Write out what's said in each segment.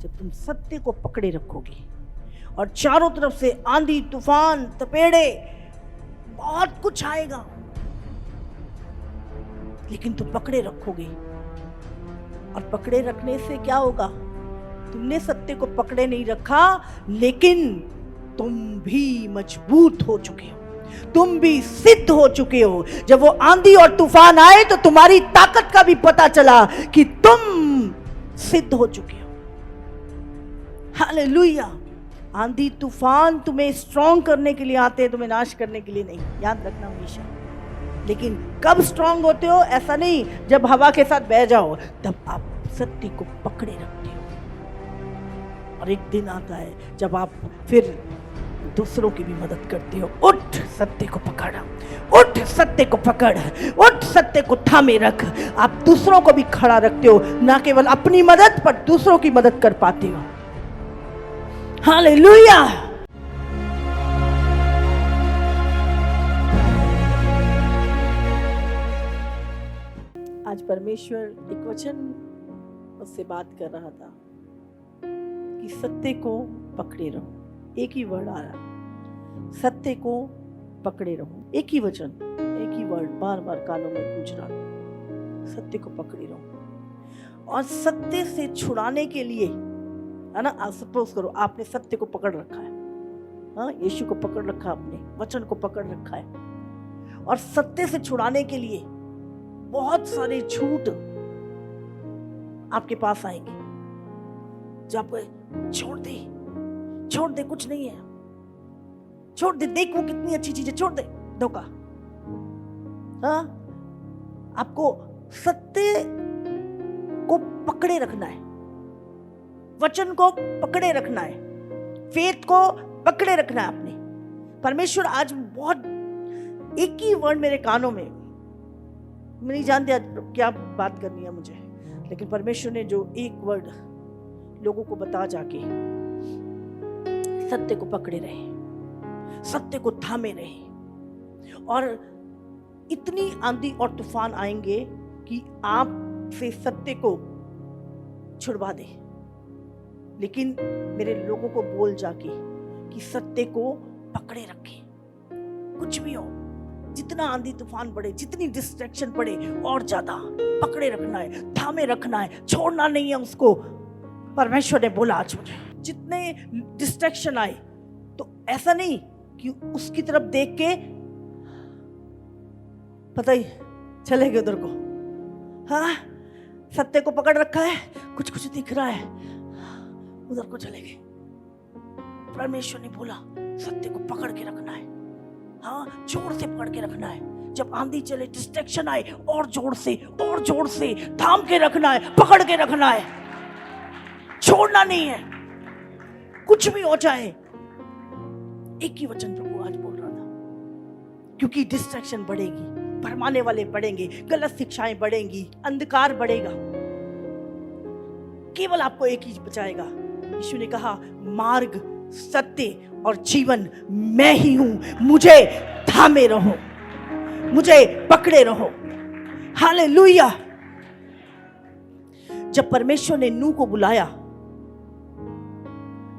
जब तुम सत्य को पकड़े रखोगे। और चारों तरफ से आंधी तूफान तपेड़े बहुत कुछ आएगा, लेकिन तुम पकड़े रखोगे। और पकड़े रखने से क्या होगा? तुमने सत्य को पकड़े नहीं रखा, लेकिन तुम भी मजबूत हो चुके हो, तुम भी सिद्ध हो चुके हो। जब वो आंधी और तूफान आए तो तुम्हारी ताकत का भी पता चला कि तुम सिद्ध हो चुके हो। हालेलुया। आंधी तूफान तुम्हें स्ट्रॉन्ग करने के लिए आते हैं, तुम्हें नाश करने के लिए नहीं, याद रखना हमेशा। लेकिन कब स्ट्रॉन्ग होते हो? ऐसा नहीं जब हवा के साथ बह जाओ, तब आप सत्य को पकड़े रखते हो। और एक दिन आता है जब आप फिर दूसरों की भी मदद करते हो। उठ, सत्य को पकड़, उठ, सत्य को पकड़, उठ, सत्य को थामे रख। आप दूसरों को भी खड़ा रखते हो, ना केवल अपनी मदद पर दूसरों की मदद कर पाते हो। हालेलुया। आज परमेश्वर एक वचन उससे बात कर रहा था कि सत्य को पकड़े रहो। एक ही वर्ड आ रहा, सत्य को पकड़े रहो। एक ही वचन, एक ही वर्ड बार बार कानों में गूंज रहा, सत्य को पकड़े रहो। और सत्य से छुड़ाने के लिए, है ना, आप सपोज करो आपने सत्य को पकड़ रखा है, हाँ, यीशु को पकड़ रखा, आपने वचन को पकड़ रखा है, और सत्य से छुड़ाने के लिए बहुत सारे झूठ आपके पास आएंगे। जब छोड़ दे, कुछ नहीं है, छोड़ दे, देख वो कितनी अच्छी चीज है, छोड़ दे, धोखा। हाँ, आपको सत्य को पकड़े रखना है, वचन को पकड़े रखना है, फेथ को पकड़े रखना है आपने। परमेश्वर आज बहुत, एक ही वर्ड मेरे कानों में, मैं नहीं जानती आज क्या बात करनी है मुझे, लेकिन परमेश्वर ने जो एक वर्ड लोगों को बता जाके, सत्य को पकड़े रहे, सत्य को थामे रहे। और इतनी आंधी और तूफान आएंगे कि आप से सत्य को छुड़वा दे, लेकिन मेरे लोगों को बोल जाके कि सत्य को पकड़े रखे। कुछ भी हो, जितना आंधी तूफान बढ़े, जितनी डिस्ट्रैक्शन पड़े, और ज्यादा पकड़े रखना है, थामे रखना है, छोड़ना नहीं है उसको। परमेश्वर ने बोला आज मुझे, जितने डिस्ट्रैक्शन आए तो ऐसा नहीं कि उसकी तरफ देख के पता ही चले गए उधर को। हाँ, सत्य को पकड़ रखा है, कुछ कुछ दिख रहा है, उधर को चले गए। परमेश्वर ने बोला सत्य को पकड़ के रखना है, हाँ, जोर से पकड़ के रखना है। जब आंधी चले, डिस्ट्रैक्शन आए, और जोर से थाम के रखना है, पकड़ के रखना है, छोड़ना नहीं है, कुछ भी हो जाए। एक ही वचन प्रभु आज बोल रहा था, क्योंकि डिस्ट्रैक्शन बढ़ेगी, भरमाने वाले बढ़ेंगे, गलत शिक्षाएं बढ़ेंगी, अंधकार बढ़ेगा। केवल आपको एक ही बचाएगा। यीशु ने कहा, मार्ग, सत्य और जीवन मैं ही हूं, मुझे थामे रहो, मुझे पकड़े रहो। हालेलुया। जब परमेश्वर ने नूह को बुलाया,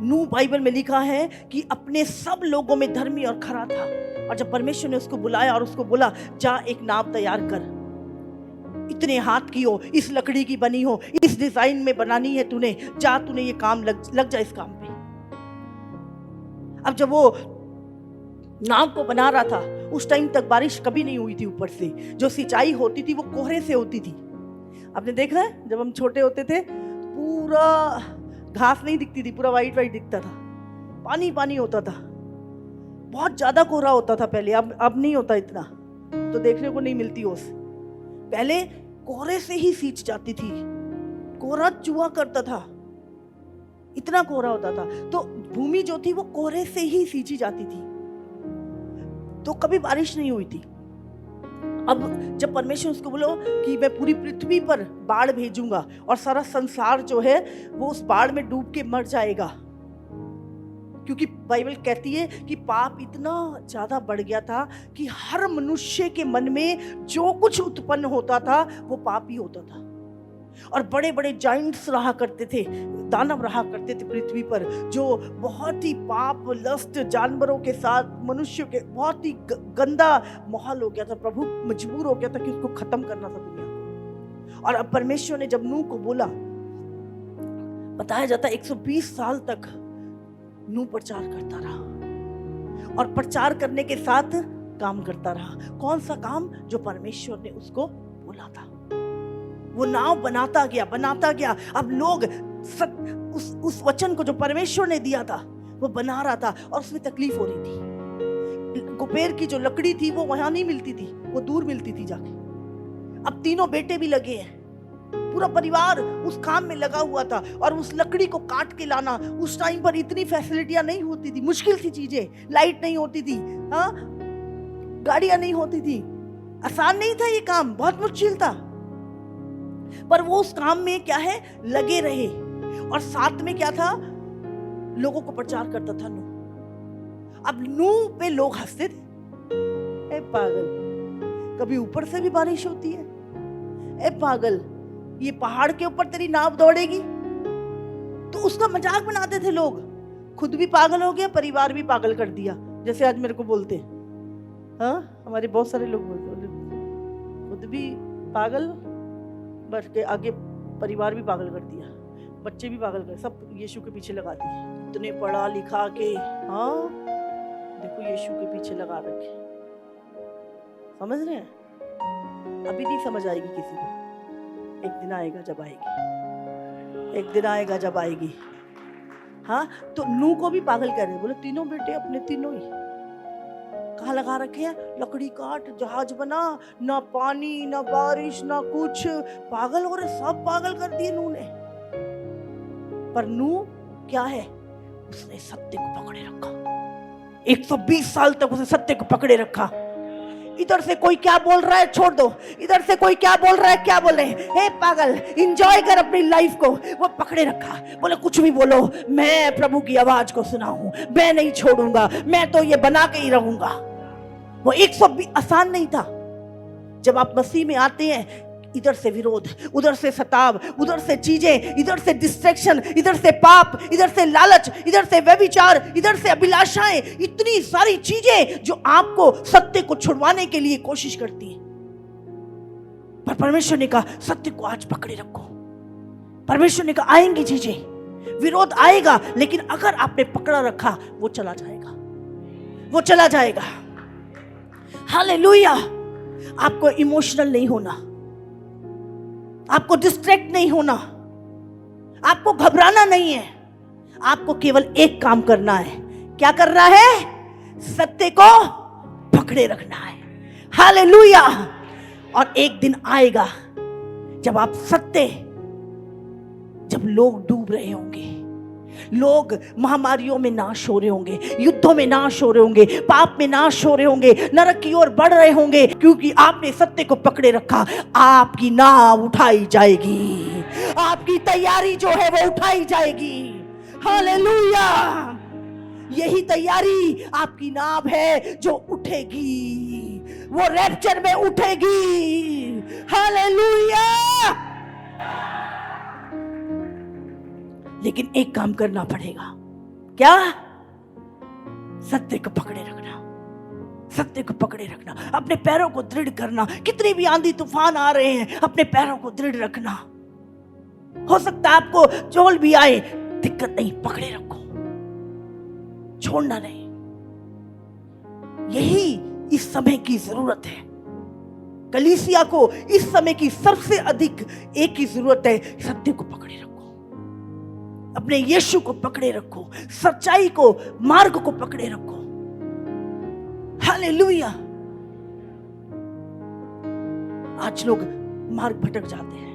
नूह बाइबल में लिखा है कि अपने सब लोगों में धर्मी और खरा था। और जब परमेश्वर ने उसको बुलाया और उसको बोला, जा एक नाव तैयार कर, इतने हाथ की हो, इस लकड़ी की बनी हो, इस डिजाइन में बनानी है तूने, जा तूने ये काम लग जा इस काम पे। अब जब वो नाव को बना रहा था, उस टाइम तक बारिश कभी नहीं हुई थी ऊपर से। जो सिंचाई होती थी वो कोहरे से होती थी। आपने देखा है, जब हम छोटे होते थे पूरा घास नहीं दिखती थी, पूरा वाइट वाइट दिखता था, पानी पानी होता था, बहुत ज्यादा कोहरा होता था पहले। अब नहीं होता इतना, तो देखने को नहीं मिलती ओस। पहले कोहरे से ही सींच जाती थी, कोहरा चुआ करता था, इतना कोहरा होता था। तो भूमि जो थी वो कोहरे से ही सींची जाती थी, तो कभी बारिश नहीं हुई थी। अब जब परमेश्वर उसको बोलो कि मैं पूरी पृथ्वी पर बाढ़ भेजूंगा और सारा संसार जो है वो उस बाढ़ में डूब के मर जाएगा, क्योंकि बाइबल कहती है कि पाप इतना ज्यादा बढ़ गया था कि हर मनुष्य के मन में जो कुछ उत्पन्न होता था वो पाप ही होता था। और बड़े बड़े जाइंट्स रहा करते थे, दानव रहा करते थे पृथ्वी पर, जो बहुत ही पाप लस्ट जानवरों के साथ मनुष्यों के बहुत ही गंदा माहौल हो गया था। प्रभु मजबूर हो गया था कि उसको खत्म करना था दुनिया को। और अब परमेश्वर ने जब नूह को बोला, बताया जाता 120 साल तक नूह प्रचार करता रहा और प्रचार करने के साथ काम करता रहा। कौन सा काम? जो परमेश्वर ने उसको बोला था। वो नाव बनाता गया। अब लोग उस वचन को जो परमेश्वर ने दिया था वो बना रहा था और उसमें तकलीफ हो रही थी। कुपेर की जो लकड़ी थी वो वहां नहीं मिलती थी, वो दूर मिलती थी जाके। अब तीनों बेटे भी लगे हैं, पूरा परिवार उस काम में लगा हुआ था। और उस लकड़ी को काट के लाना, उस टाइम पर इतनी फैसिलिटियां नहीं होती थी, मुश्किल थी चीजें, लाइट नहीं होती थी, हाँ, गाड़ियां नहीं होती थी, आसान नहीं था ये काम, बहुत मुश्किल था। पर वो उस काम में क्या है, लगे रहे। और साथ में क्या था, लोगों को प्रचार करता था नूह। अब नूह पे लोग हंसते थे, ए पागल, कभी ऊपर से भी बारिश होती है, ए पागल, ये पहाड़ के ऊपर तेरी नाव दौड़ेगी। तो उसका मजाक बनाते थे लोग। खुद भी पागल हो गया, परिवार भी पागल कर दिया। जैसे आज मेरे को बोलते, हाँ, हमारे बहुत सारे लोग बोलते, खुद भी पागल, बढ़ के आगे परिवार भी पागल कर दिया, बच्चे भी पागल कर, सब यीशु के पीछे लगा दिए। इतने पढ़ा लिखा के, हाँ, देखो यीशु के पीछे लगा रखे। समझ रहे हैं? अभी नहीं समझ आएगी किसी को, एक दिन आएगा जब आएगी, एक दिन आएगा जब आएगी। हाँ, तो नूह को भी पागल कर रहे, बोले तीनों बेटे अपने तीनों ही कहाँ लगा रखे हैं, लकड़ी काट, जहाज बना, ना पानी ना बारिश ना कुछ, पागल हो रहे, सब पागल कर दिए नूह ने। पर नूह क्या है, उसने सत्य को पकड़े रखा। 120 साल तक उसने सत्य को पकड़े रखा। इधर से कोई क्या बोल रहा है छोड़ दो, इधर से कोई क्या बोल रहा है, क्या बोल रहे हैं, हे पागल, एंजॉय कर अपनी लाइफ को। वो पकड़े रखा, बोले कुछ भी बोलो, मैं प्रभु की आवाज को सुना हूं, मैं नहीं छोड़ूंगा, मैं तो ये बना के ही रहूंगा। वो 120 आसान नहीं था। जब आप मसीह में आते हैं, इधर से विरोध, उधर से सताव, उधर से चीजें, इधर से डिस्ट्रैक्शन, इधर से पाप, इधर से लालच, इधर से व्यभिचार, इधर से अभिलाषाएं, इतनी सारी चीजें जो आपको सत्य को छुड़वाने के लिए कोशिश करती है। पर परमेश्वर ने कहा सत्य को आज पकड़े रखो। परमेश्वर ने कहा आएंगी चीजें, विरोध आएगा, लेकिन अगर आपने पकड़ा रखा, वो चला जाएगा, वो चला जाएगा। हालेलुया। आपको इमोशनल नहीं होना, आपको डिस्ट्रैक्ट नहीं होना, आपको घबराना नहीं है। आपको केवल एक काम करना है। क्या करना है? सत्य को पकड़े रखना है। हालेलुया। और एक दिन आएगा जब आप सत्य, जब लोग डूब रहे होंगे, लोग महामारियों में नाश हो रहे होंगे, युद्धों में नाश हो रहे होंगे, पाप में नाश हो रहे होंगे, नरक की ओर बढ़ रहे होंगे, क्योंकि आपने सत्य को पकड़े रखा, आपकी नाव उठाई जाएगी, आपकी तैयारी जो है वो उठाई जाएगी। हालेलुया। यही तैयारी आपकी नाव है जो उठेगी, वो रैप्चर में उठेगी। हालेलुया। लेकिन एक काम करना पड़ेगा। क्या? सत्य को पकड़े रखना, सत्य को पकड़े रखना, अपने पैरों को दृढ़ करना। कितनी भी आंधी तूफान आ रहे हैं, अपने पैरों को दृढ़ रखना। हो सकता है आपको चोल भी आए, दिक्कत नहीं, पकड़े रखो, छोड़ना नहीं। यही इस समय की जरूरत है। कलीसिया को इस समय की सबसे अधिक एक ही जरूरत है, सत्य को पकड़े रखो, अपने यीशु को पकड़े रखो, सच्चाई को, मार्ग को पकड़े रखो। हालेलुया। आज लोग मार्ग भटक जाते हैं,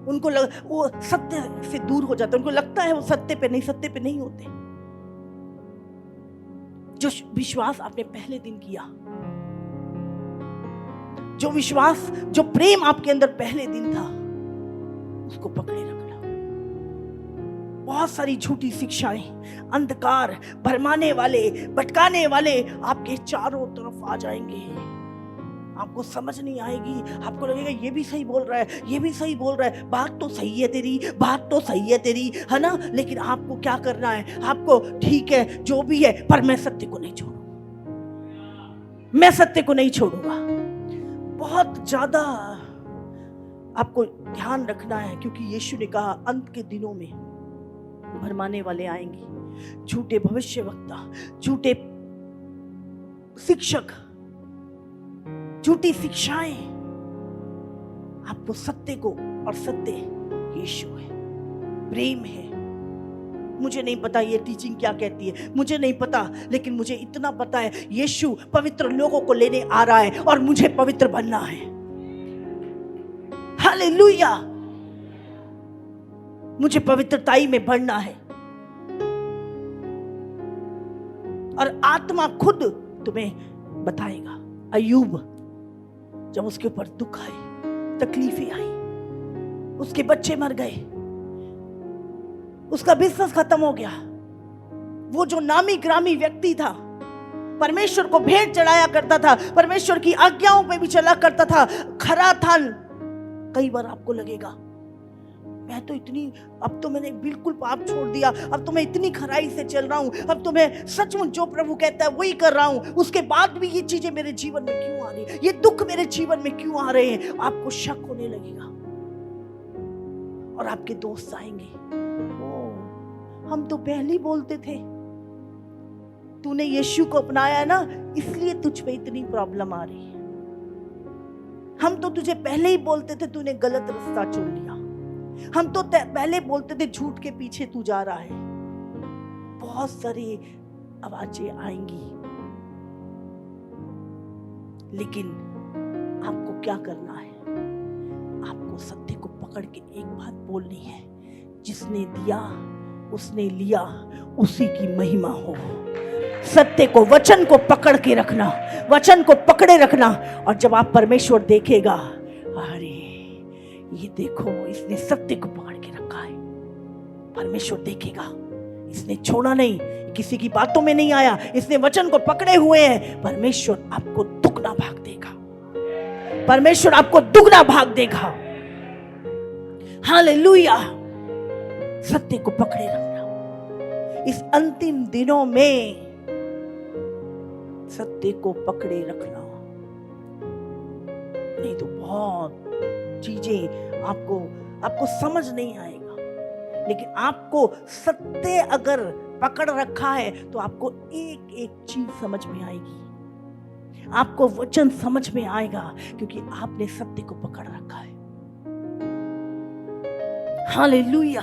उनको वो सत्य से दूर हो जाते हैं, उनको लगता है वो सत्य पे नहीं होते। जो विश्वास आपने पहले दिन किया, जो विश्वास, जो प्रेम आपके अंदर पहले दिन था, उसको पकड़े रखना। बहुत सारी झूठी शिक्षाएं, अंधकार, भरमाने वाले, भटकाने वाले आपके चारों तरफ आ जाएंगे। आपको समझ नहीं आएगी, आपको लगेगा ये भी सही बोल रहा है, ये भी सही बोल रहा है, बात तो सही है तेरी, बात तो सही है तेरी, है ना। लेकिन आपको क्या करना है, आपको ठीक है जो भी है, पर मैं सत्य को नहीं छोड़ूंगा, मैं सत्य को नहीं छोड़ूंगा। बहुत ज्यादा आपको ध्यान रखना है, क्योंकि यीशु ने कहा अंत के दिनों में भरमाने वाले आएंगे, झूठे भविष्यवक्ता, झूठे शिक्षक, झूठी शिक्षाएं। आपको सत्य को, और सत्य यीशु है, प्रेम है। मुझे नहीं पता ये टीचिंग क्या कहती है, मुझे नहीं पता, लेकिन मुझे इतना पता है यीशु पवित्र लोगों को लेने आ रहा है और मुझे पवित्र बनना है। हालेलुया, मुझे पवित्रताई में बढ़ना है। और आत्मा खुद तुम्हें बताएगा। अय्यूब, जब उसके ऊपर दुख आए, तकलीफें आई, उसके बच्चे मर गए, उसका बिजनेस खत्म हो गया, वो जो नामी ग्रामी व्यक्ति था, परमेश्वर को भेंट चढ़ाया करता था, परमेश्वर की आज्ञाओं पे भी चला करता था, खरा था। कई बार आपको लगेगा मैं तो इतनी, अब तो मैंने बिल्कुल पाप छोड़ दिया, अब तो मैं इतनी खराई से चल रहा हूं, अब तो मैं सचमुच जो प्रभु कहता है वही कर रहा हूं, उसके बाद भी ये चीजें मेरे जीवन में क्यों आ रही, ये दुख मेरे जीवन में क्यों आ रहे हैं। आपको शक होने लगेगा और आपके दोस्त आएंगे, ओ हम तो पहले ही बोलते थे, तूने यीशु को अपनाया ना, इसलिए तुझ पे इतनी प्रॉब्लम आ रही है। हम तो तुझे पहले ही बोलते थे तूने गलत रास्ता चुन लिया, हम तो पहले बोलते थे झूठ के पीछे तू जा रहा है। बहुत सारी आवाजें आएंगी, लेकिन आपको क्या करना है, आपको सत्य को पकड़ के एक बात बोलनी है, जिसने दिया उसने लिया, उसी की महिमा हो। सत्य को, वचन को पकड़ के रखना, वचन को पकड़े रखना। और जब आप परमेश्वर देखेगा, अरे ये देखो इसने सत्य को पकड़ के रखा है, परमेश्वर देखेगा, इसने छोड़ा नहीं, किसी की बातों में नहीं आया, इसने वचन को पकड़े हुए हैं। परमेश्वर आपको दुगना भाग देगा, परमेश्वर आपको दुगना भाग देगा। हालेलुया, सत्य को पकड़े रखना। इस अंतिम दिनों में सत्य को पकड़े रखना, नहीं तो बहुत चीजें आपको समझ नहीं आएगा। लेकिन आपको सत्य अगर पकड़ रखा है तो आपको एक एक चीज समझ में आएगी, आपको वचन समझ में आएगा, क्योंकि आपने सत्य को पकड़ रखा है। हालेलुया,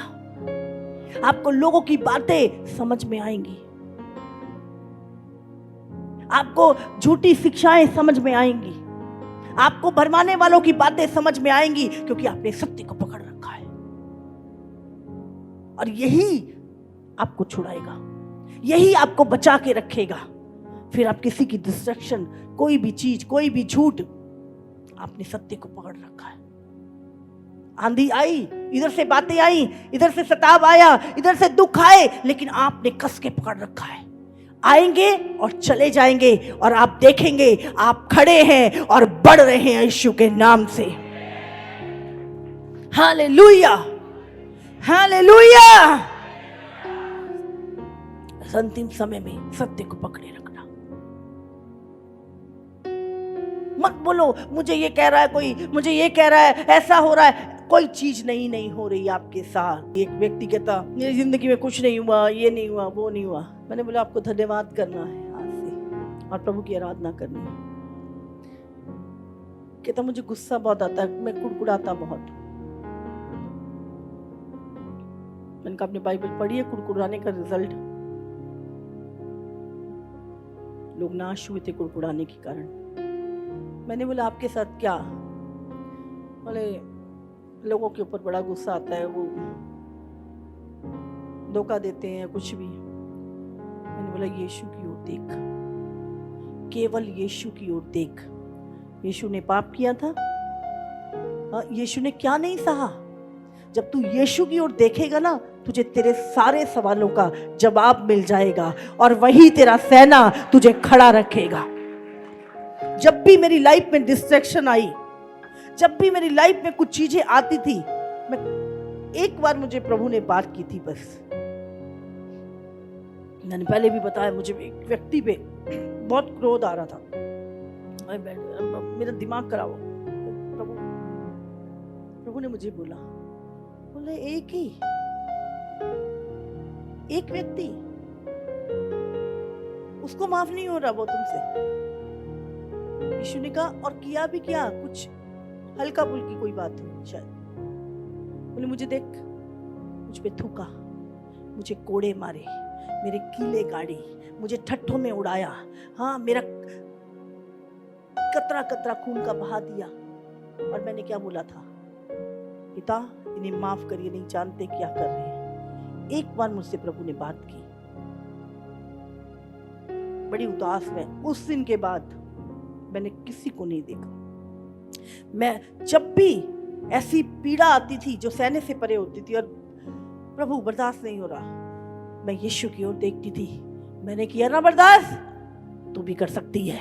आपको लोगों की बातें समझ में आएंगी, आपको झूठी शिक्षाएं समझ में आएंगी, आपको भरमाने वालों की बातें समझ में आएंगी, क्योंकि आपने सत्य को पकड़ रखा है। और यही आपको छुड़ाएगा, यही आपको बचा के रखेगा। फिर आप किसी की डिस्ट्रैक्शन, कोई भी चीज, कोई भी झूठ, आपने सत्य को पकड़ रखा है। आंधी आई, इधर से बातें आई, इधर से सताव आया, इधर से दुख आए, लेकिन आपने कस के पकड़ रखा है। आएंगे और चले जाएंगे, और आप देखेंगे आप खड़े हैं और बढ़ रहे हैं यीशु के नाम से। Hallelujah, hallelujah. अंतिम समय में सत्य को पकड़े रखना। मत बोलो मुझे ये कह रहा है कोई, मुझे ये कह रहा है, ऐसा हो रहा है। कोई चीज नहीं हो रही आपके साथ। एक व्यक्ति कहता मेरी जिंदगी में कुछ नहीं हुआ, ये नहीं हुआ, वो नहीं हुआ। मैंने बोला आपको धन्यवाद करना है आज से और प्रभु की आराधना करनी है। कहता मुझे गुस्सा बहुत आता है, मैं कुड़कुड़ाता बहुत। मैंने कहा आपने बाइबल पढ़ी है कुड़कुड़ाने का रिजल्ट? लोग नाश हुए थे कुड़कुड़ाने के कारण। मैंने बोला आपके साथ क्या? बोले लोगों के ऊपर बड़ा गुस्सा आता है, वो धोखा देते हैं कुछ भी। मैंने बोला यीशु की ओर देख, केवल यीशु की ओर देख। यीशु ने पाप किया था, यीशु ने क्या नहीं सहा। जब तू यीशु की ओर देखेगा ना, तुझे तेरे सारे सवालों का जवाब मिल जाएगा और वही तेरा सेना तुझे खड़ा रखेगा। जब भी मेरी लाइफ में डिस्ट्रैक्शन आई, जब भी मेरी लाइफ में कुछ चीजें आती थी, मैं एक बार मुझे प्रभु ने बात की थी बस। मैंने पहले भी बताया, मुझे एक व्यक्ति पे बहुत क्रोध आ रहा था, मेरा दिमाग खराब हो। प्रभु ने मुझे बोले एक व्यक्ति, उसको माफ नहीं हो रहा वो तुमसे। यीशु ने कहा और किया भी क्या, कुछ हल्का फुल्की कोई बात नहीं शायद। बोले मुझे देख, मुझ पे थूका, मुझे कोड़े मारे, मेरे कीले गाड़ी, मुझे ठट्ठों में उड़ाया, हाँ मेरा कतरा कतरा खून का बहा दिया। और मैंने क्या बोला था, पिता इन्हें माफ करिए, नहीं जानते क्या कर रहे हैं। एक बार मुझसे प्रभु ने बात की, बड़ी उदास में। उस दिन के बाद मैंने किसी को नहीं देखा। मैं जब भी ऐसी पीड़ा आती थी जो सहने से परे होती थी और प्रभु बर्दाश्त नहीं हो रहा, मैं यीशु की ओर देखती थी। मैंने किया ना बर्दाश्त, तू भी कर सकती है।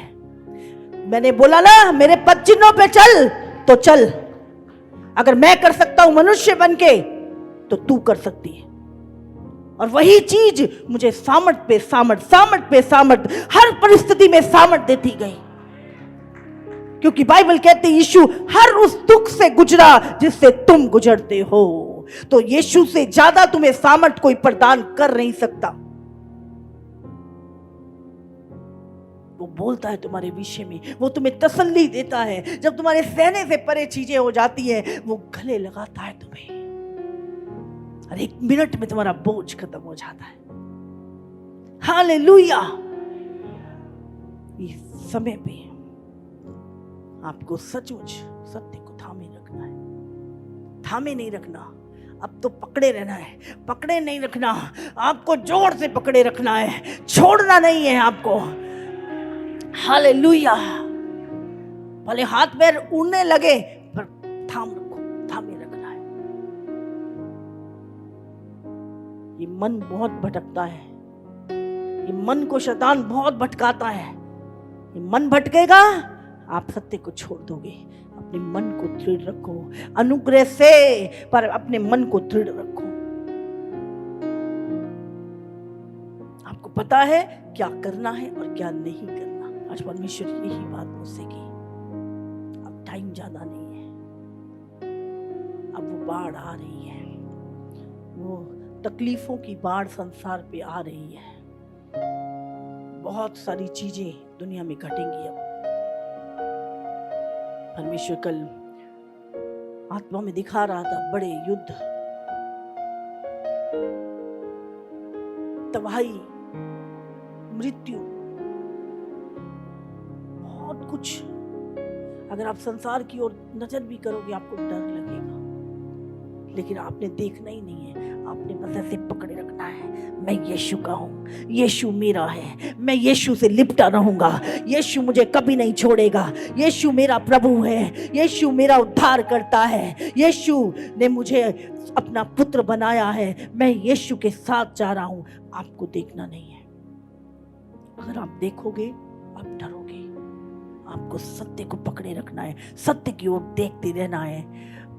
मैंने बोला ना मेरे पद चिन्हों पे चल, तो चल। अगर मैं कर सकता हूं मनुष्य बनके, तो तू कर सकती है। और वही चीज मुझे सामर्थ पे सामर्थ, हर परिस्थिति में सामर्थ देती गई। क्योंकि बाइबल कहती है यीशु हर उस दुख से गुजरा जिससे तुम गुजरते हो। तो यीशु से ज्यादा तुम्हें सामर्थ कोई प्रदान कर नहीं सकता। वो बोलता है तुम्हारे विषय में, वो तुम्हें तसल्ली देता है। जब तुम्हारे सहने से परे चीजें हो जाती है, वो गले लगाता है तुम्हें, और 1 मिनट में तुम्हारा बोझ खत्म हो जाता है। हालेलुया। इस समय पे आपको सचमुच सत्य को थामे रखना है, थामे नहीं रखना। अब तो पकड़े रहना है, पकड़े नहीं रखना, आपको जोर से पकड़े रखना है, छोड़ना नहीं है आपको। हालेलुया। भले हाथ पैर उड़ने लगे, पर थाम रखो, थामे रखना है। ये मन बहुत भटकता है, ये मन को शैतान बहुत भटकाता है। ये मन भटकेगा, आप सत्य को छोड़ दोगे। अपने मन को दृढ़ रखो अनुग्रह से, पर अपने मन को दृढ़ रखो। आपको पता है क्या करना है और क्या नहीं करना। आज परमेश्वर यही बात मुझसे की। अब टाइम ज्यादा नहीं है, अब वो बाढ़ आ रही है, वो तकलीफों की बाढ़ संसार पे आ रही है। बहुत सारी चीजें दुनिया में घटेंगी। अब परमेश्वर कल आत्मा में दिखा रहा था, बड़े युद्ध, तबाही, मृत्यु, बहुत कुछ। अगर आप संसार की ओर नजर भी करोगे आपको डर लगेगा, लेकिन आपने देखना ही नहीं है। आपने बस ऐसे पकड़े रखना है, मैं यीशु का हूं, यीशु मेरा है, मैं यीशु से लिपटा रहूंगा, यीशु मुझे कभी नहीं छोड़ेगा, यीशु मेरा प्रभु है, यीशु मेरा उद्धार करता है, यीशु ने मुझे अपना पुत्र बनाया है, मैं यीशु के साथ जा रहा हूं। आपको देखना नहीं है। अगर आप देखोगे आप डरोगे। आपको सत्य को पकड़े रखना है, सत्य की ओर देखते रहना है।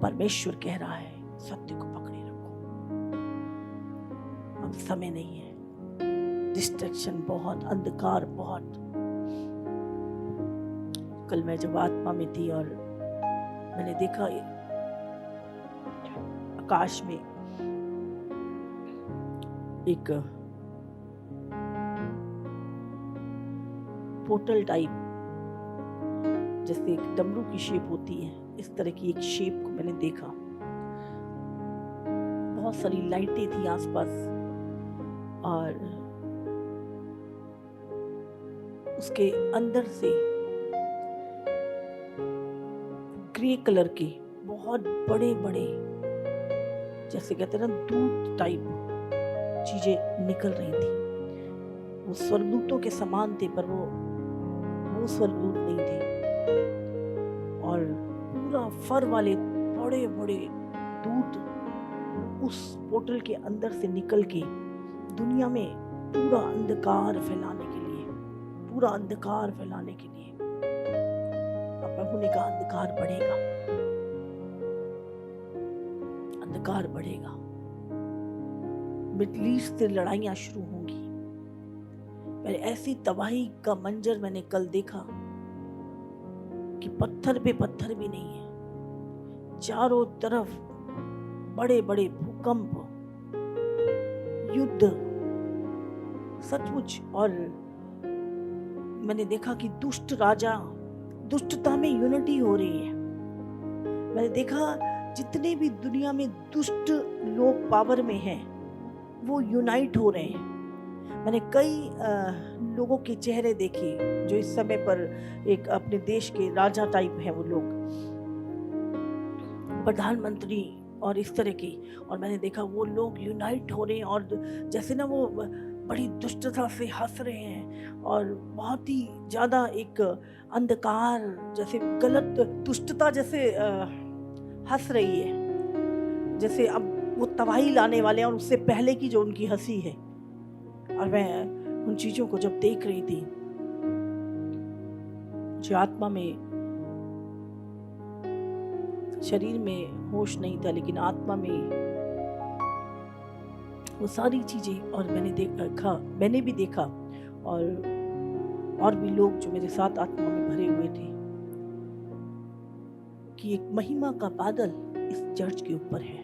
परमेश्वर कह रहा है सत्य को पकड़े रखो। अब समय नहीं है, डिस्ट्रैक्शन बहुत, अंधकार बहुत। कल मैं जब आत्मा में थी और मैंने देखा आकाश में एक पोर्टल टाइप, जैसे एक डमरू की शेप होती है, इस तरह की एक शेप को मैंने देखा। बहुत सारी लाइटें थी आसपास और उसके अंदर से ग्रे कलर के बहुत बड़े बड़े, जैसे कहते हैं ना दूध टाइप चीजें निकल रही थी। वो स्वर्गदूतों के समान थे, पर वो स्वर्गदूत नहीं थे। और पूरा फर वाले बड़े बड़े दूत उस पोर्टल के अंदर से निकल के दुनिया में पूरा अंधकार फैलाने के लिए प्रभु ने कहा अंधकार बढ़ेगा, अंधकार बढ़ेगा, मिडल ईस्ट से लड़ाइयां शुरू होंगी। मैंने ऐसी तबाही का मंजर मैंने कल देखा कि पत्थर पे पत्थर भी नहीं है, चारों तरफ बड़े बड़े भूकंप, युद्ध, सचमुच। और मैंने देखा कि दुष्ट राजा, दुष्टता में यूनिटी हो रही है। मैंने देखा जितने भी दुनिया में दुष्ट लोग पावर में हैं वो यूनाइट हो रहे हैं। मैंने कई लोगों के चेहरे देखे जो इस समय पर एक अपने देश के राजा टाइप हैं, वो लोग प्रधानमंत्री और इस तरह की, और मैंने देखा वो लोग यूनाइट हो रहे हैं और जैसे ना वो बड़ी दुष्टता से हंस रहे हैं और बहुत ही ज़्यादा एक अंधकार जैसे गलत दुष्टता जैसे हंस रही है, जैसे अब वो तबाही लाने वाले हैं और उससे पहले की जो उनकी हंसी है। और मैं उन चीज़ों को जब देख रही थी, जो आत्मा में, शरीर में होश नहीं था लेकिन आत्मा में वो सारी चीजें, और मैंने भी देखा और भी लोग जो मेरे साथ आत्मा में भरे हुए थे कि एक महिमा का बादल इस चर्च के ऊपर है,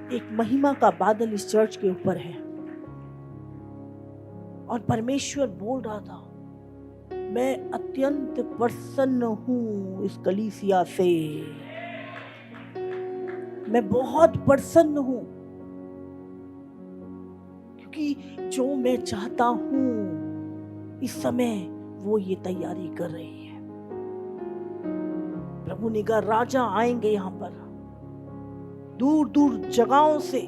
एक महिमा का बादल इस चर्च के ऊपर है। और परमेश्वर बोल रहा था, मैं अत्यंत प्रसन्न हूं इस कलीसिया से, मैं बहुत प्रसन्न हूं, क्योंकि जो मैं चाहता हूं इस समय वो ये तैयारी कर रही है। प्रभु ने कहा राजा आएंगे यहां पर, दूर दूर जगहों से,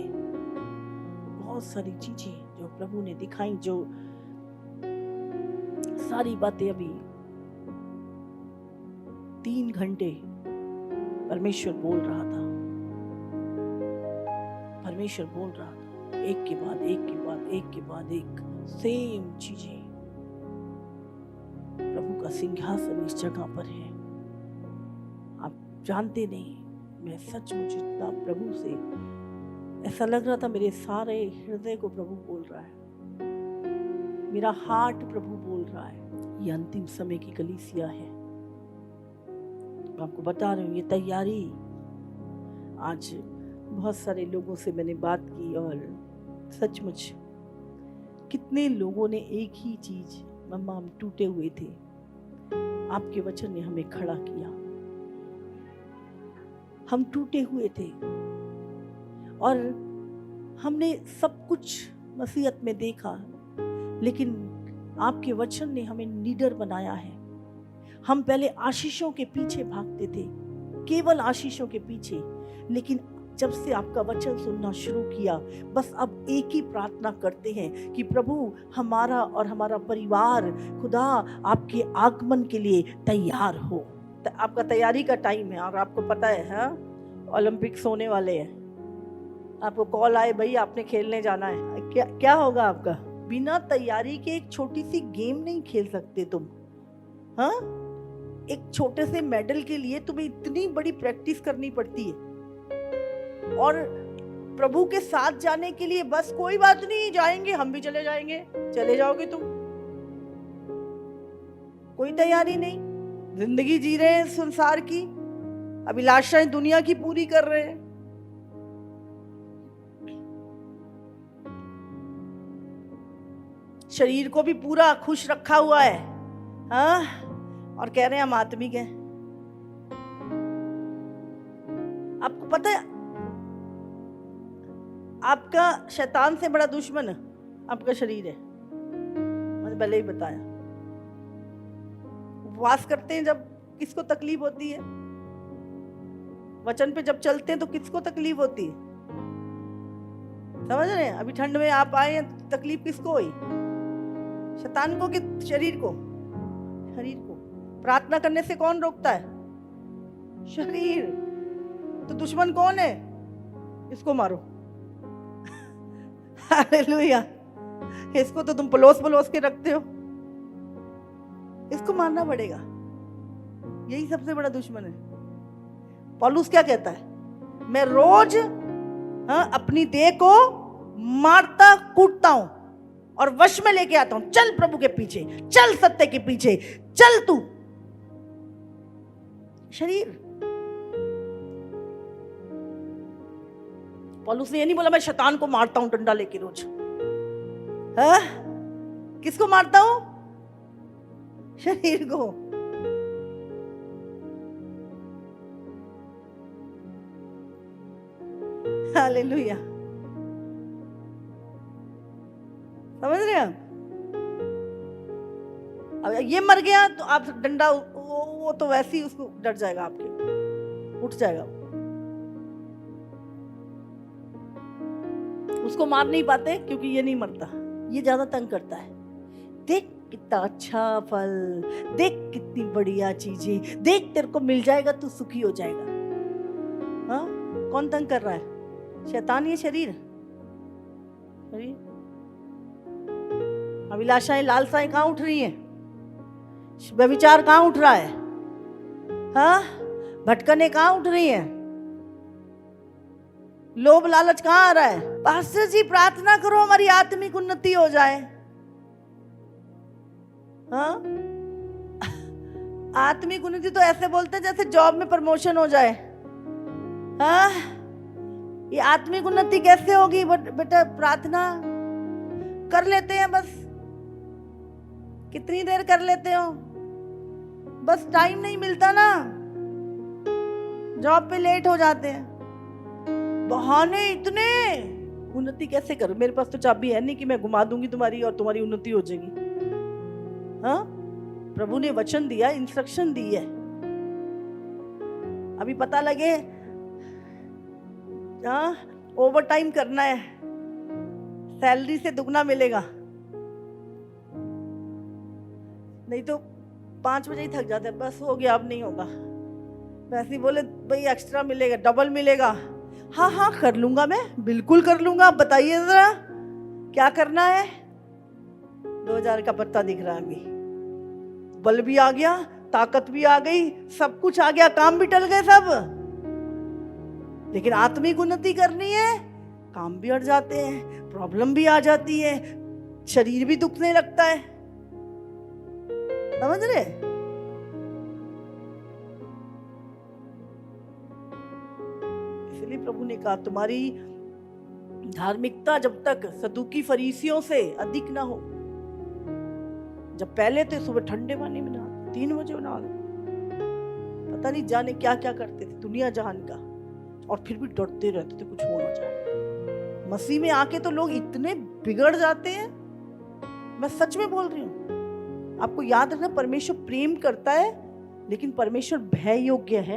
बहुत सारी चीजें जो प्रभु ने दिखाई, जो सारी बातें अभी 3 घंटे परमेश्वर बोल रहा था, परमेश्वर बोल रहा था, एक के बाद एक के बाद एक के बाद एक सेम चीजें। प्रभु का सिंहासन इस जगह पर है, आप जानते नहीं, मैं सचमुच इतना प्रभु से ऐसा लग रहा था, मेरे सारे हृदय को प्रभु बोल रहा है, मेरा हार्ट प्रभु बोल रहा है, ये अंतिम समय की कलीसिया है। मैं आपको बता रही हूँ ये तैयारी। आज बहुत सारे लोगों से मैंने बात की और सचमुच कितने लोगों ने एक ही चीज, मम्मा हम टूटे हुए थे, आपके वचन ने हमें खड़ा किया, हम टूटे हुए थे और हमने सब कुछ मसीहत में देखा, लेकिन आपके वचन ने हमें लीडर बनाया है। हम पहले आशीषों के पीछे भागते थे, केवल आशीषों के पीछे, लेकिन जब से आपका वचन सुनना शुरू किया, बस अब एक ही प्रार्थना करते हैं कि प्रभु हमारा और हमारा परिवार खुदा आपके आगमन के लिए तैयार हो। आपका तैयारी का टाइम है और आपको पता है, हाँ, ओलंपिक्स होने वाले हैं, आपको कॉल आए भाई आपने खेलने जाना है, क्या होगा आपका? बिना तैयारी के एक छोटी सी गेम नहीं खेल सकते तुम, हाँ? एक छोटे से मेडल के लिए तुम्हें इतनी बड़ी प्रैक्टिस करनी पड़ती है, और प्रभु के साथ जाने के लिए बस कोई बात नहीं, जाएंगे, हम भी चले जाएंगे, चले जाओगे तुम, कोई तैयारी नहीं, जिंदगी जी रहे हैं संसार की, अभिलाषाएं दुनिया की पूरी कर रहे हैं। शरीर को भी पूरा खुश रखा हुआ है, हाँ, और कह रहे हैं हम आत्मिक हैं। आपको पता है आपका शैतान से बड़ा दुश्मन आपका शरीर है, मैंने पहले ही बताया। उपवास करते हैं जब किसको तकलीफ होती है, वचन पे जब चलते हैं तो किसको तकलीफ होती है, समझ रहे हैं? अभी ठंड में आप आए हैं, तकलीफ किसको हुई? शैतान को कि शरीर को? शरीर को। प्रार्थना करने से कौन रोकता है? शरीर। तो दुश्मन कौन है? इसको मारो। हालेलुया। इसको तो तुम पलोस के रखते हो, इसको मारना पड़ेगा, यही सबसे बड़ा दुश्मन है। पौलुस क्या कहता है, मैं रोज अपनी देह को मारता कूटता हूं और वश में लेके आता हूं। चल प्रभु के पीछे, चल सत्य के पीछे, चल तू। शरीर, पौलुस ने ये नहीं बोला मैं शैतान को मारता हूं डंडा लेके रोज। किसको मारता हूं? शरीर को। हालेलुया, समझ रहे हैं आप? अब ये मर गया तो आप डंडा, वो तो वैसे ही उसको डर जाएगा, आपके उठ जाएगा। उसको मार नहीं पाते क्योंकि ये नहीं मरता, ये ज्यादा तंग करता है। देख कितना अच्छा फल, देख कितनी बढ़िया चीजें, देख तेरे को मिल जाएगा, तू सुखी हो जाएगा। हाँ, कौन तंग कर रहा है? शैतान, ये शरीर। अभिलाषाएं, लालसाएं कहां उठ रही हैं? व्यभिचार कहां उठ रहा है? हाँ, भटकने कहां उठ रही हैं? लोभ लालच कहां आ रहा है? पास्टर जी प्रार्थना करो हमारी आत्मिक उन्नति हो जाए। हाँ, आत्मिक उन्नति तो ऐसे बोलते हैं जैसे जॉब में प्रमोशन हो जाए। हाँ, ये आत्मिक उन्नति कैसे होगी? बेटा प्रार्थना कर लेते हैं, बस कितनी देर कर लेते हो, बस टाइम नहीं मिलता ना, जॉब पे लेट हो जाते हैं, बहाने इतने। उन्नति कैसे करूं? मेरे पास तो चाबी है नहीं कि मैं घुमा दूंगी तुम्हारी और तुम्हारी उन्नति हो जाएगी। हाँ, प्रभु ने वचन दिया, इंस्ट्रक्शन दी है। अभी पता लगे हाँ ओवर टाइम करना है, सैलरी से दुगना मिलेगा, नहीं तो 5 बजे ही थक जाते हैं, बस हो गया अब नहीं होगा। वैसे ही बोले भाई एक्स्ट्रा मिलेगा, डबल मिलेगा। हाँ हाँ कर लूंगा, मैं बिल्कुल कर लूंगा, आप बताइए जरा क्या करना है। 2000 का पत्ता दिख रहा है, अभी बल भी आ गया, ताकत भी आ गई, सब कुछ आ गया, काम भी टल गए सब। लेकिन आत्मिक उन्नति करनी है, काम भी अड़ जाते हैं, प्रॉब्लम भी आ जाती है, शरीर भी दुखने लगता है। समझ रहे? इसलिए प्रभु ने कहा तुम्हारी धार्मिकता जब तक सदूकी फरीसियों से अधिक ना हो। जब पहले थे सुबह ठंडे पानी में नहाते, 3 बजे नहाते, पता नहीं जाने क्या क्या करते थे दुनिया जहान का, और फिर भी डरते रहते थे कुछ हो ना जाए। मसीह में आके तो लोग इतने बिगड़ जाते हैं, मैं सच में बोल रही हूँ। आपको याद रखना, परमेश्वर प्रेम करता है लेकिन परमेश्वर भय योग्य है।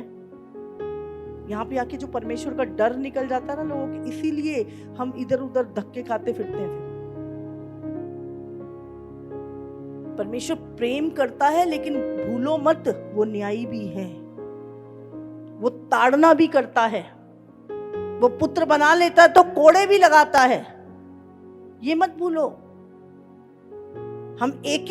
यहाँ पे आके जो परमेश्वर का डर निकल जाता है ना लोगों के, इसीलिए हम इधर उधर धक्के खाते फिरते हैं। परमेश्वर प्रेम करता है लेकिन भूलो मत वो न्यायी भी है, वो ताड़ना भी करता है, वो पुत्र बना लेता है तो कोड़े भी लगाता है, ये मत भूलो। हम एक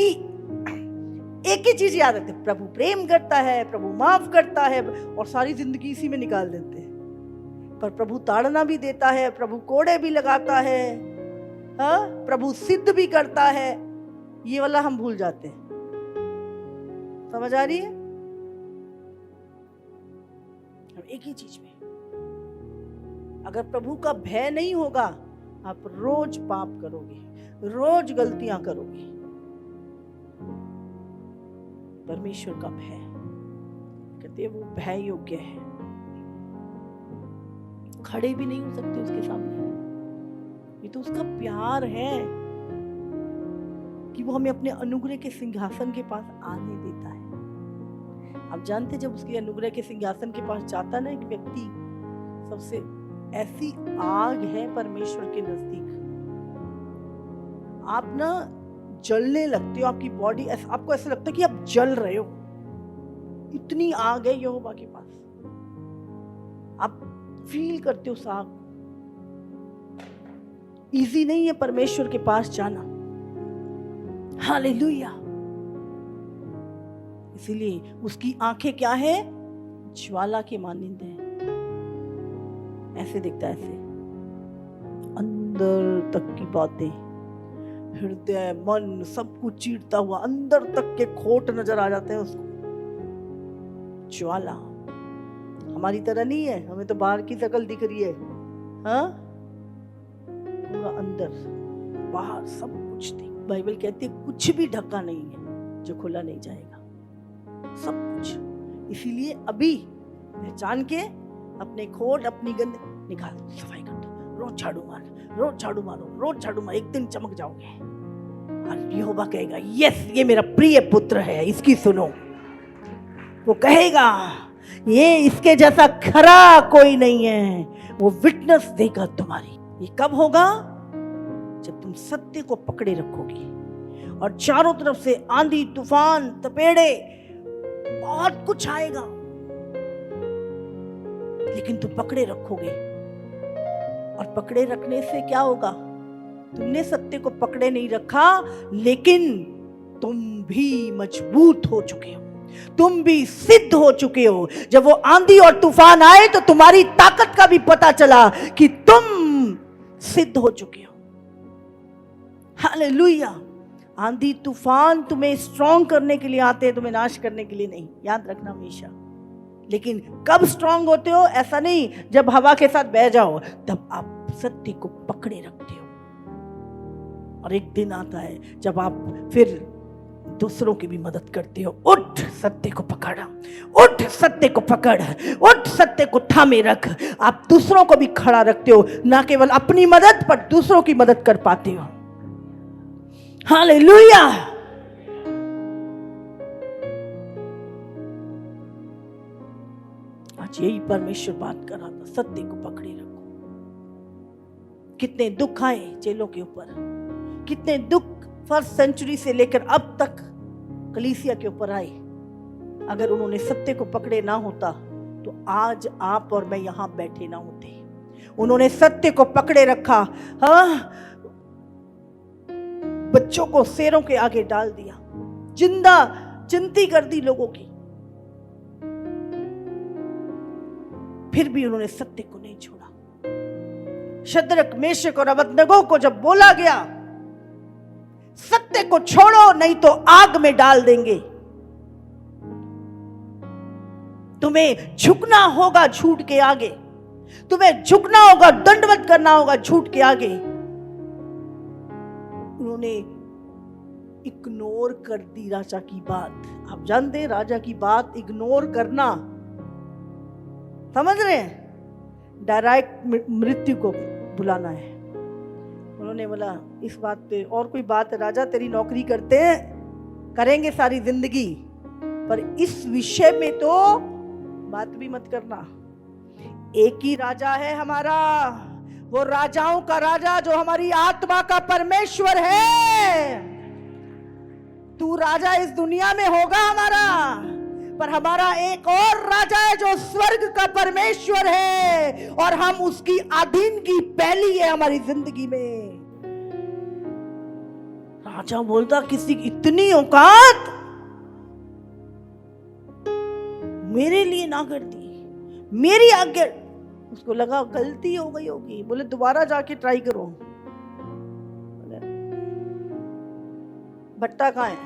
ही चीज याद रखते, प्रभु प्रेम करता है, प्रभु माफ करता है, और सारी जिंदगी इसी में निकाल देते हैं। पर प्रभु ताड़ना भी देता है, प्रभु कोड़े भी लगाता है, हाँ, प्रभु सिद्ध भी करता है, ये वाला हम भूल जाते हैं। समझ आ रही है? हम एक ही चीज में, अगर प्रभु का भय नहीं होगा, आप रोज पाप करोगे, रोज गलतियां करोगे। परमेश्वर का भय, कहते हैं वो भय योग्य है, खड़े भी नहीं हो सकते उसके सामने। ये तो उसका प्यार है कि वो हमें अपने अनुग्रह के सिंहासन के पास आने देता है। आप जानते जब उसके अनुग्रह के सिंहासन के पास जाता ना एक व्यक्ति, सबसे ऐसी आग है परमेश्वर के नजदीक, आप ना जलने लगते हो, आपकी बॉडी, आपको ऐसा लगता है कि आप जल रहे हो, इतनी आग है यहोवा के पास। आप फील करते हो उस आग। इजी नहीं है परमेश्वर के पास जाना। हालेलुया। इसीलिए उसकी आंखें क्या है, ज्वाला के मानिंद है। ऐसे दिखता है, ऐसे अंदर तक की बातें, हृदय मन सब कुछ चीरता हुआ अंदर तक के खोट नजर आ जाते हैं उसको। ज्वाला हमारी तरह नहीं है, हमें तो बाहर की शक्ल दिख रही है, हाँ, पूरा अंदर बाहर सब कुछ दिख। बाइबल कहती है कुछ भी ढका नहीं है जो खुला नहीं जाएगा, सब कुछ। इसीलिए अभी पहचान के अपने खोट, अपनी गंद निकाल दो, सफाई कर दो, रोज झाड़ू मार, रोज झाड़ू मारो, रोज झाड़ू मारो, एक दिन चमक जाओगे। और यहोवा कहेगा यस ये मेरा प्रिय पुत्र है, इसकी सुनो। वो कहेगा ये इसके जैसा खरा कोई नहीं है, वो विटनेस देगा तुम्हारी। ये कब होगा, जब तुम सत्य को पकड़े रखोगे। और चारों तरफ से आंधी तूफान तपेड़े बहुत कुछ आएगा, लेकिन तुम पकड़े रखोगे। और पकड़े रखने से क्या होगा, तुमने सत्य को पकड़े नहीं रखा, लेकिन तुम भी मजबूत हो चुके हो, तुम भी सिद्ध हो चुके हो। जब वो आंधी और तूफान आए तो तुम्हारी ताकत का भी पता चला कि तुम सिद्ध हो चुके हो। हालेलुया। आंधी तूफान तुम्हें स्ट्रॉन्ग करने के लिए आते हैं, तुम्हें नाश करने के लिए नहीं, याद रखना हमेशा। लेकिन कब स्ट्रॉन्ग होते हो, ऐसा नहीं जब हवा के साथ बह जाओ, तब आप सत्य को पकड़े रखते हो। और एक दिन आता है जब आप फिर दूसरों की भी मदद करते हो। उठ सत्य को पकड़, उठ सत्य को पकड़, उठ सत्य को थामे रख। आप दूसरों को भी खड़ा रखते हो, ना केवल अपनी मदद पर दूसरों की मदद कर पाते हो। हालेलुया। आज यही परमेश्वर बात कर रहा था, सत्य को पकड़े रखो। कितने दुख आए चेलों के ऊपर, कितने दुख फर्स्ट सेंचुरी से लेकर अब तक कलीसिया के ऊपर आए। अगर उन्होंने सत्य को पकड़े ना होता तो आज आप और मैं यहां बैठे ना होते। उन्होंने सत्य को पकड़े रखा। हाँ, बच्चों को शेरों के आगे डाल दिया, जिंदा चिंती कर दी लोगों की, फिर भी उन्होंने सत्य को नहीं छोड़ा। शद्रक मेशक और अबेदनगो को जब बोला गया सत्य को छोड़ो नहीं तो आग में डाल देंगे, तुम्हें झुकना होगा झूठ के आगे, तुम्हें झुकना होगा, दंडवत करना होगा झूठ के आगे। उन्होंने इग्नोर कर दी राजा की बात। आप जानते हैं राजा की बात इग्नोर करना, समझ रहे हैं, डायरेक्ट मृत्यु को बुलाना है। उन्होंने बोला इस बात पे और कोई बात है राजा, तेरी नौकरी करते हैं, करेंगे सारी जिंदगी, पर इस विषय में तो बात भी मत करना। एक ही राजा है हमारा, वो राजाओं का राजा जो हमारी आत्मा का परमेश्वर है। तू राजा इस दुनिया में होगा हमारा, पर हमारा एक और राजा है जो स्वर्ग का परमेश्वर है, और हम उसकी अधीन की पहली है हमारी जिंदगी में। राजा बोलता किसी की इतनी औकात, मेरे लिए ना कर दी, मेरी आज्ञा। उसको लगा गलती हो गई होगी, बोले दोबारा जाके ट्राई करो। भट्टा कहाँ है?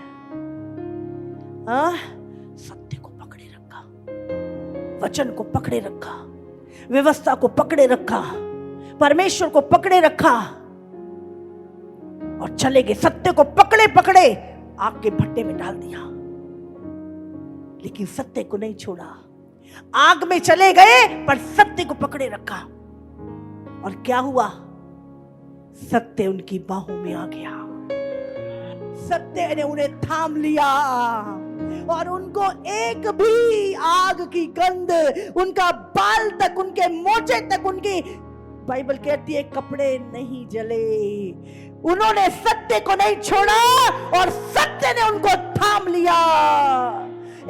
हाँ, सत्य को पकड़े रखा, वचन को पकड़े रखा, व्यवस्था को पकड़े रखा, परमेश्वर को पकड़े रखा, और चले गए। सत्य को पकड़े पकड़े आग के भट्टे में डाल दिया, लेकिन सत्य को नहीं छोड़ा। आग में चले गए पर सत्य को पकड़े रखा, और क्या हुआ? सत्य उनकी बाहों में आ गया, सत्य ने उन्हें थाम लिया, और उनको एक भी आग की गंध उनका बाल तक, उनके मोचे तक, उनकी बाइबल कहती है कपड़े नहीं जले। उन्होंने सत्य को नहीं छोड़ा और सत्य ने उनको थाम लिया।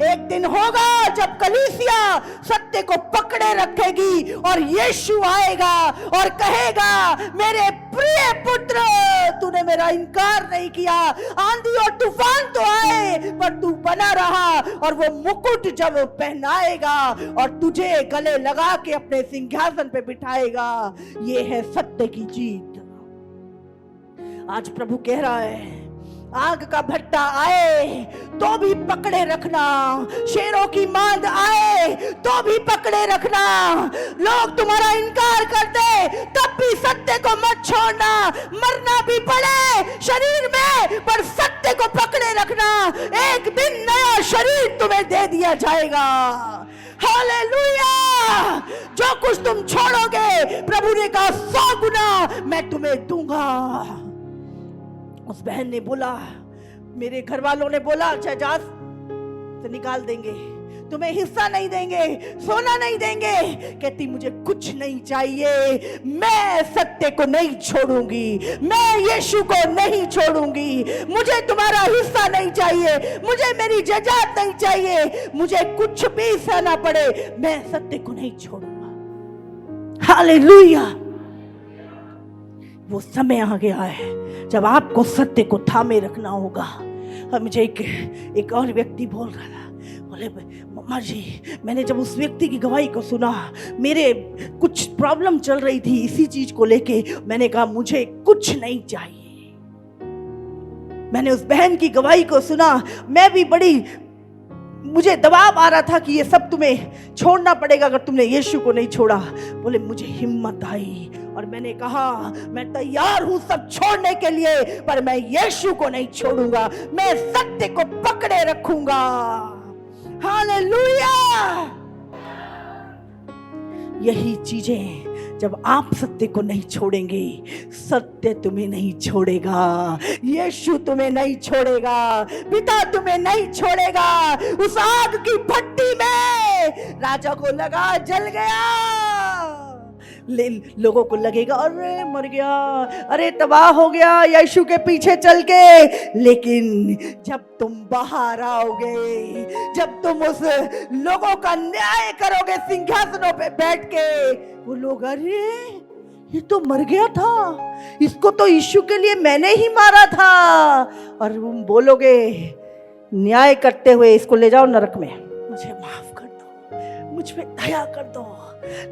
एक दिन होगा जब कलीसिया सत्य को पकड़े रखेगी और यीशु आएगा और कहेगा, मेरे प्रिय पुत्र, तूने मेरा इनकार नहीं किया। आंधी और तूफान तो आए पर तू बना रहा, और वो मुकुट जब पहनाएगा और तुझे गले लगा के अपने सिंहासन पे बिठाएगा, ये है सत्य की जीत। आज प्रभु कह रहा है, आग का भट्टा आए तो भी पकड़े रखना, शेरों की मांद आए तो भी पकड़े रखना, लोग तुम्हारा इनकार करते तब भी सत्य को मत छोड़ना, मरना भी पड़े शरीर में पर सत्य को पकड़े रखना, एक दिन नया शरीर तुम्हें दे दिया जाएगा। हालेलुया! जो कुछ तुम छोड़ोगे, प्रभु ने कहा 100 गुना मैं तुम्हें दूंगा। उस बहन ने बोला, मेरे घर वालों ने बोला जहाज से निकाल देंगे, तुम्हें हिस्सा नहीं देंगे, सोना नहीं देंगे। कहती मुझे कुछ नहीं चाहिए, मैं सत्य को नहीं छोड़ूंगी, मैं यीशु को नहीं छोड़ूंगी, मुझे तुम्हारा हिस्सा नहीं चाहिए, मुझे मेरी जजात नहीं चाहिए, मुझे कुछ भी सहना पड़े, मैं सत्य को नहीं छोड़ूंगा। हालेलुया! वो समय आ गया है जब आपको सत्य को थामे रखना होगा। और मुझे एक और व्यक्ति बोल रहा था, बोले मम्मा जी, मैंने जब उस व्यक्ति की गवाही को सुना, मेरे कुछ प्रॉब्लम चल रही थी इसी चीज को लेके, मैंने कहा मुझे कुछ नहीं चाहिए। मैंने उस बहन की गवाही को सुना, मैं भी मुझे दबाव आ रहा था कि ये सब तुम्हें छोड़ना पड़ेगा अगर तुमने यीशु को नहीं छोड़ा। बोले मुझे हिम्मत आई और मैंने कहा मैं तैयार हूं सब छोड़ने के लिए, पर मैं यीशु को नहीं छोड़ूंगा, मैं सत्य को पकड़े रखूंगा। हालेलुया! यही चीजें जब आप सत्य को नहीं छोड़ेंगे, सत्य तुम्हें नहीं छोड़ेगा, यीशु तुम्हें नहीं छोड़ेगा, पिता तुम्हें नहीं छोड़ेगा। उस आग की भट्टी में राजा को लगा जल गया, लोगों को लगेगा अरे मर गया, अरे तबाह हो गया यीशु के पीछे चल के। लेकिन जब तुम बाहर आओगे, जब तुम उस लोगों का न्याय करोगे सिंहासनों पे बैठ के, वो लोग अरे ये तो मर गया था, इसको तो यीशु के लिए मैंने ही मारा था। और तुम बोलोगे न्याय करते हुए, इसको ले जाओ नरक में, मुझे माफ कर दो, मुझ पे दया कर दो।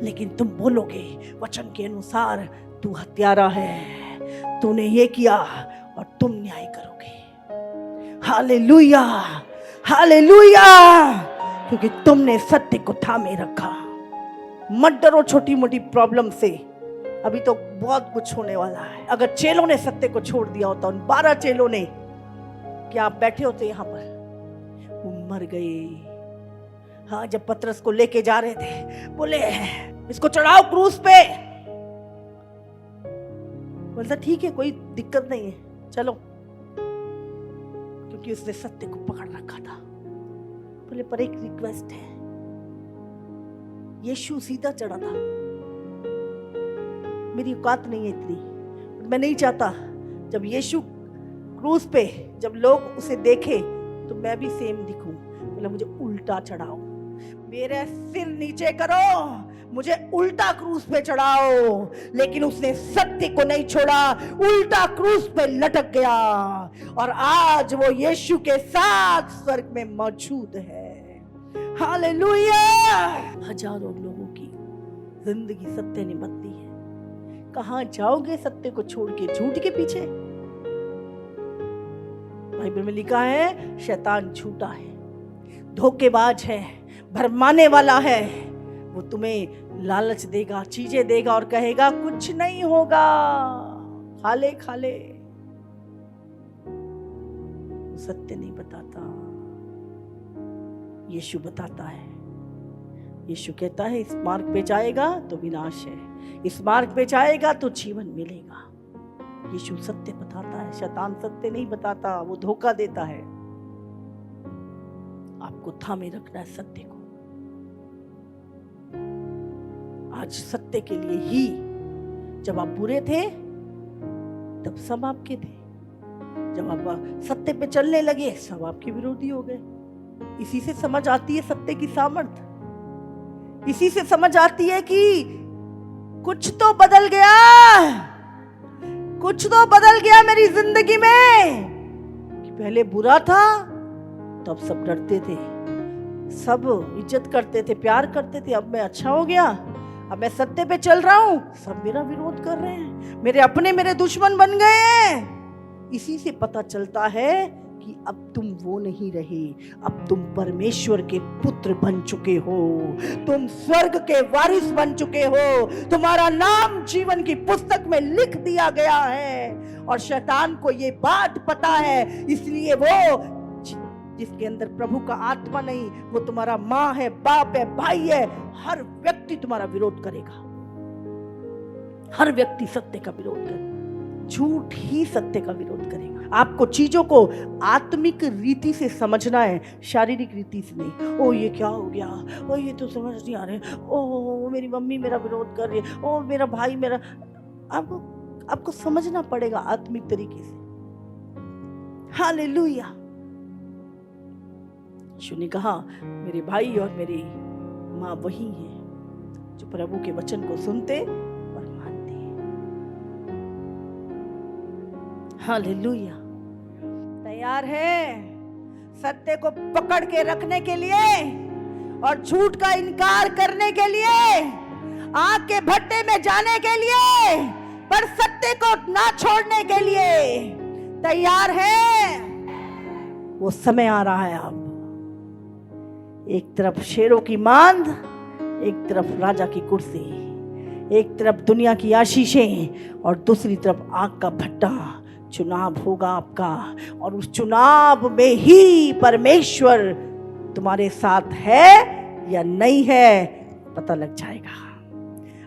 लेकिन तुम बोलोगे वचन के अनुसार तू हत्यारा है, तूने ये किया, और तुम न्याय करोगे। हालेलुया! हालेलुया! क्योंकि तुमने सत्य को थामे रखा। मत डरो छोटी मोटी प्रॉब्लम से, अभी तो बहुत कुछ होने वाला है। अगर चेलों ने सत्य को छोड़ दिया होता, उन 12 चेलों ने, क्या आप बैठे होते यहाँ पर? वो मर गए। हाँ, जब पतरस को लेके जा रहे थे, बोले इसको चढ़ाओ क्रूस पे। बोलता ठीक है, कोई दिक्कत नहीं है, चलो, क्योंकि उसने सत्य को पकड़ रखा था। बोले पर एक रिक्वेस्ट है, यीशु सीधा चढ़ा था, मेरी औकात नहीं है इतनी, मैं नहीं चाहता जब यीशु क्रूस पे जब लोग उसे देखे तो मैं भी सेम दिखूं। बोले मुझे उल्टा चढ़ाओ, मेरे सिर नीचे करो, मुझे उल्टा क्रूस पे चढ़ाओ। लेकिन उसने सत्य को नहीं छोड़ा, उल्टा क्रूस पे लटक गया, और आज वो यीशु के साथ स्वर्ग में मौजूद है। हालेलुया! हजारों लोगों की जिंदगी सत्य ने बदली है। कहां जाओगे सत्य को छोड़ के झूठ के पीछे? बाइबल में लिखा है शैतान झूठा है, धोखेबाज है, भरमाने वाला है। वो तुम्हें लालच देगा, चीजें देगा और कहेगा कुछ नहीं होगा, खाले खाले। सत्य नहीं बताता, यीशु बताता है। यीशु कहता है इस मार्ग पे जाएगा तो विनाश है, इस मार्ग पे जाएगा तो जीवन मिलेगा। यीशु सत्य बताता है, शैतान सत्य नहीं बताता, वो धोखा देता है। आपको थामे रखना है सत्य को। आज सत्य के लिए ही, जब आप बुरे थे तब सब आपके थे, जब आप सत्य पे चलने लगे सब आपके विरोधी हो गए। इसी से समझ आती है सत्य की सामर्थ्य, इसी से समझ आती है कि कुछ तो बदल गया, कुछ तो बदल गया मेरी जिंदगी में। कि पहले बुरा था तो अब सब डरते थे, सब इज्जत करते थे, प्यार करते थे। अब मैं अच्छा हो गया, अब मैं सत्य पे चल रहा हूं, सब मेरा विरोध कर रहे हैं, मेरे अपने मेरे दुश्मन बन गए हैं। इसी से पता चलता है कि अब तुम वो नहीं रहे, अब तुम परमेश्वर के पुत्र बन चुके हो, तुम स्वर्ग के वारिस बन चुके हो, तुम्हारा नाम जीवन की पुस्तक में लिख दिया गया है। और शैतान को ये बात पता है, इसलिए वो जिसके अंदर प्रभु का आत्मा नहीं, वो तुम्हारा माँ है, बाप है, भाई है, हर व्यक्ति तुम्हारा विरोध करेगा। हर व्यक्ति सत्य का विरोध करेगा, झूठ ही सत्य का विरोध करेगा। आपको चीजों को आत्मिक रीति से समझना है, शारीरिक रीति से नहीं। ओ ये क्या हो गया, ओ ये तो समझ नहीं आ रहे, ओ मेरी मम्मी मेरा विरोध कर रही है, ओ मेरा भाई मेरा। आपको समझना पड़ेगा आत्मिक तरीके से। हालेलुया। यीशु ने कहा मेरे भाई और मेरी माँ वही हैं जो प्रभु के वचन को सुनते और मानते हैं। हालेलुया। तैयार है सत्य को पकड़ के रखने के लिए और झूठ का इनकार करने के लिए, आग के भट्टे में जाने के लिए, पर सत्य को ना छोड़ने के लिए तैयार है? वो समय आ रहा है। अब एक तरफ शेरों की मांद, एक तरफ राजा की कुर्सी, एक तरफ दुनिया की आशीषें और दूसरी तरफ आग का भट्टा। चुनाव होगा आपका, और उस चुनाव में ही परमेश्वर तुम्हारे साथ है या नहीं है पता लग जाएगा।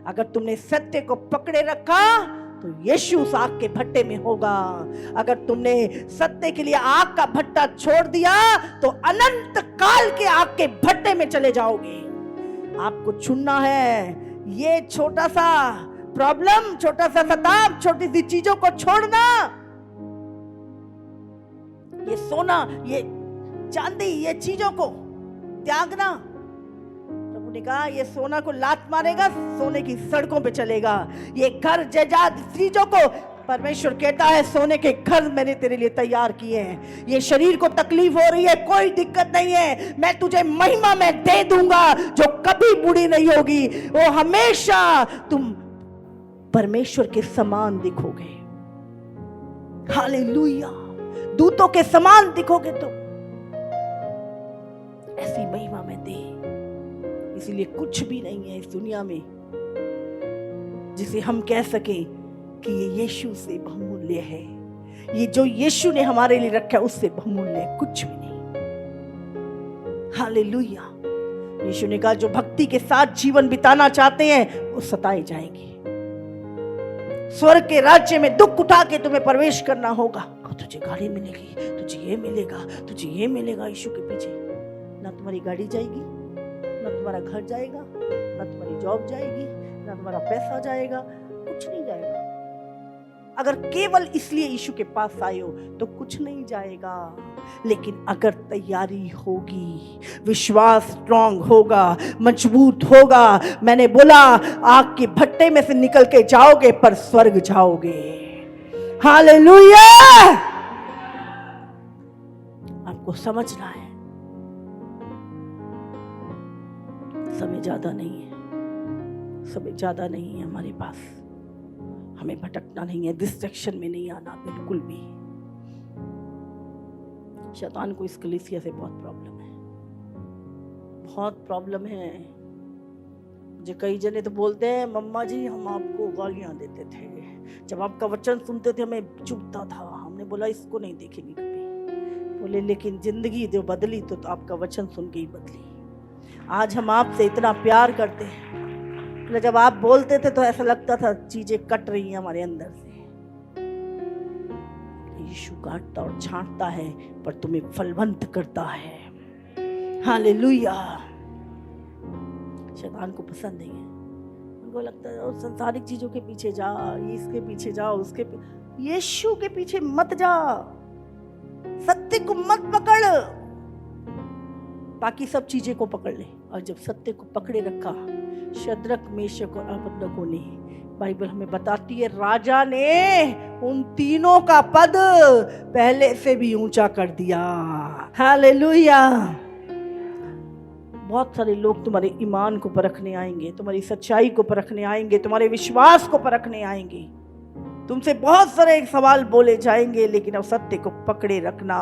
अगर तुमने सत्य को पकड़े रखा तो यीशु उस आग के भट्टे में होगा। अगर तुमने सत्य के लिए आग का भट्टा छोड़ दिया तो अनंत काल के आग के भट्टे में चले जाओगे। आपको चुनना है। ये छोटा सा प्रॉब्लम, छोटा सा सताव, छोटी सी चीजों को छोड़ना, ये सोना, ये चांदी, ये चीजों को त्यागना। प्रभु ने कहा ये सोना को लात मारेगा, सोने की सड़कों पे चलेगा। ये घर जायदाद चीजों को, परमेश्वर कहता है सोने के घर मैंने तेरे लिए तैयार किए हैं। ये शरीर को तकलीफ हो रही है, कोई दिक्कत नहीं है, मैं तुझे महिमा में दे दूंगा जो कभी बुरी नहीं होगी। वो हमेशा तुम परमेश्वर के समान दिखोगे। हालेलुया। दूतों के समान दिखोगे तुम, ऐसी महिमा में दे। इसीलिए कुछ भी नहीं है इस दुनिया में जिसे हम कह सके कि ये यीशु से बहुमूल्य है। ये जो यीशु ने हमारे लिए रखा है उससे बहुमूल्य है, कुछ भी नहीं। हालेलुया। यीशु ने कहा जो भक्ति के साथ जीवन बिताना चाहते हैं वो सताए जाएंगे। स्वर्ग के राज्य में दुख उठा के तुम्हें प्रवेश करना होगा। तुझे गाड़ी मिलेगी, तुझे ये मिलेगा, तुझे ये मिलेगा। यीशु के पीछे ना तुम्हारी गाड़ी जाएगी, ना तुम्हारा घर जाएगा, ना तुम्हारी जॉब जाएगी, ना तुम्हारा पैसा जाएगा, कुछ नहीं जाएगा। अगर केवल इसलिए यीशु के पास आए हो तो कुछ नहीं जाएगा। लेकिन अगर तैयारी होगी, विश्वास स्ट्रांग होगा, मजबूत होगा, मैंने बोला आग के भट्टे में से निकल के जाओगे पर स्वर्ग जाओगे। हालेलुया। आपको समझना है समय ज्यादा नहीं है, समय ज्यादा नहीं है हमारे पास। हमें भटकना नहीं है, डिस्ट्रैक्शन में नहीं आना बिल्कुल भी। शैतान को इस कलीसिया से बहुत प्रॉब्लम है, बहुत प्रॉब्लम है। जो कई जने तो बोलते हैं मम्मा जी हम आपको गालियां देते थे, जब आपका वचन सुनते थे हमें चुभता था। हमने बोला इसको नहीं देखेंगे कभी। बोले लेकिन जिंदगी जो बदली तो आपका वचन सुन के ही बदली। आज हम आपसे इतना प्यार करते हैं, जब आप बोलते थे तो ऐसा लगता था चीजें कट रही हैं हमारे अंदर से। यीशु काटता और छांटता है पर तुम्हें फलवंत करता है। हालेलुया। शैतान को पसंद नहीं है, उनको लगता है और संसारिक चीजों के पीछे जा, इसके पीछे जाओ, उसके यीशु के पीछे मत जा, सत्य को मत पकड़। बाकी सब चीजें को पकड़ ले। और जब सत्य को पकड़े रखा, शद्रक, मेशक और अबेदनगो ने, बाइबल हमें बताती है, राजा ने उन तीनों का पद पहले से भी ऊंचा कर दिया। हालेलुया। बहुत सारे लोग तुम्हारे ईमान को परखने आएंगे, तुम्हारी सच्चाई को परखने आएंगे, तुम्हारे विश्वास को परखने आएंगे, तुमसे बहुत सारे सवाल बोले जाएंगे, लेकिन अब सत्य को पकड़े रखना।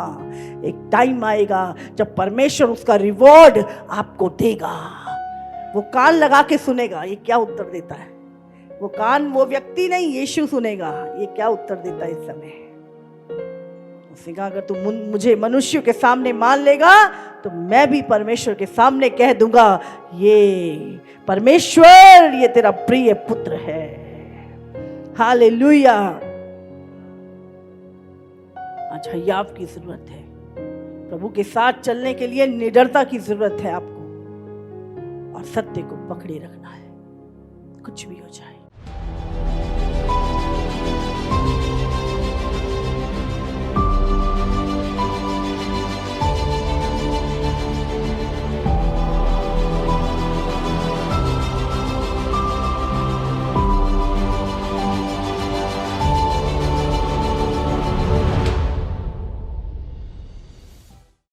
एक टाइम आएगा जब परमेश्वर उसका रिवॉर्ड आपको देगा। वो कान लगा के सुनेगा, ये क्या उत्तर देता है। वो कान, वो व्यक्ति नहीं, यीशु सुनेगा, ये क्या उत्तर देता है इस समय। उसने कहा, अगर तू मुझे मनुष्य के सामने मान लेगा तो मैं भी परमेश्वर के सामने कह दूंगा, ये परमेश्वर, ये तेरा प्रिय पुत्र है। हालेलुया। आज हयाव की जरूरत है। प्रभु के साथ चलने के लिए निडरता की जरूरत है आपको, और सत्य को पकड़े रखना है, कुछ भी हो जाए।